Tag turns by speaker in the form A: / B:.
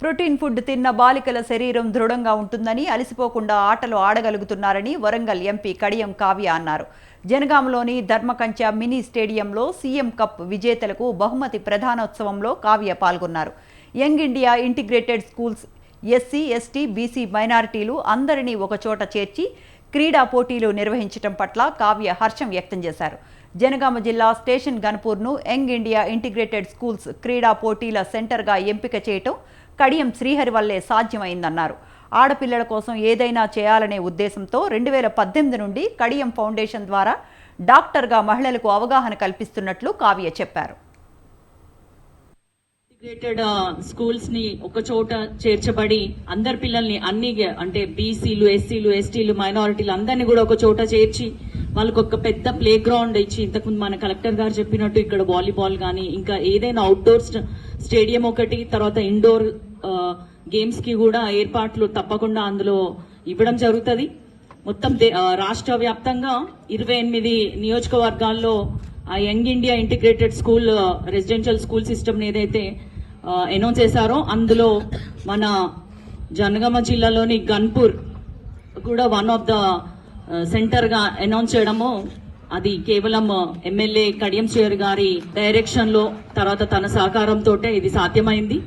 A: Protein food తిన్న బాలికల శరీరం దృఢంగా ఉంటుందని, అలసిపోకుండా ఆటలు ఆడగలుగుతున్నారని వరంగల్ ఎంపీ కడియం కావ్య అన్నారు. జనగాంలోని ధర్మకంచ మినీ స్టేడియంలో సీఎం కప్ విజేతలకు బహుమతి ప్రధానోత్సవంలో కావ్య పాల్గొన్నారు. Young India integrated schools SC, ST, BC మైనారిటీలు అందరినీ ఒకచోట చేర్చి క్రీడా పోటీలు నిర్వహించడం పట్ల కావ్య హర్షం వ్యక్తం చేశారు. జనగామ జిల్లా స్టేషన్ గన్పూర్ను యంగ్ ఇండియా ఇంటిగ్రేటెడ్ స్కూల్స్ క్రీడా పోటీల సెంటర్గా ఎంపిక చేయటం కడియం శ్రీహరి వల్లే సాధ్యమైందన్నారు. ఆడపిల్లల కోసం ఏదైనా చేయాలనే ఉద్దేశంతో 2018 నుండి కడియం ఫౌండేషన్ ద్వారా డాక్టర్గా మహిళలకు అవగాహన కల్పిస్తున్నట్లు కావ్య చెప్పారు.
B: ఇంటిగ్రేటెడ్ స్కూల్స్ ని ఒక చోట చేర్చబడి అందరి పిల్లల్ని అన్ని అంటే బీసీలు, ఎస్సీలు, ఎస్టీలు, మైనారిటీలు అందరినీ కూడా ఒక చోట చేర్చి వాళ్ళకు ఒక పెద్ద ప్లే గ్రౌండ్ ఇచ్చి, ఇంతకుముందు మన కలెక్టర్ గారు చెప్పినట్టు ఇక్కడ వాలీబాల్ కానీ ఇంకా ఏదైనా అవుట్డోర్ స్టేడియం ఒకటి, తర్వాత ఇండోర్ గేమ్స్ కి కూడా ఏర్పాట్లు తప్పకుండా అందులో ఇవ్వడం జరుగుతుంది. మొత్తం రాష్ట్ర వ్యాప్తంగా 28 నియోజకవర్గాల్లో ఆ young India integrated school residential school system ఏదైతే అనౌన్స్ చేశారో అందులో మన జనగామ జిల్లాలోని గన్పూర్ కూడా వన్ ఆఫ్ ద సెంటర్ గా అనౌన్స్ చేయడము, అది కేవలం ఎమ్మెల్యే కడియం శ్రీహరి గారి డైరెక్షన్ లో తర్వాత తన సహకారంతో ఇది సాధ్యమైంది.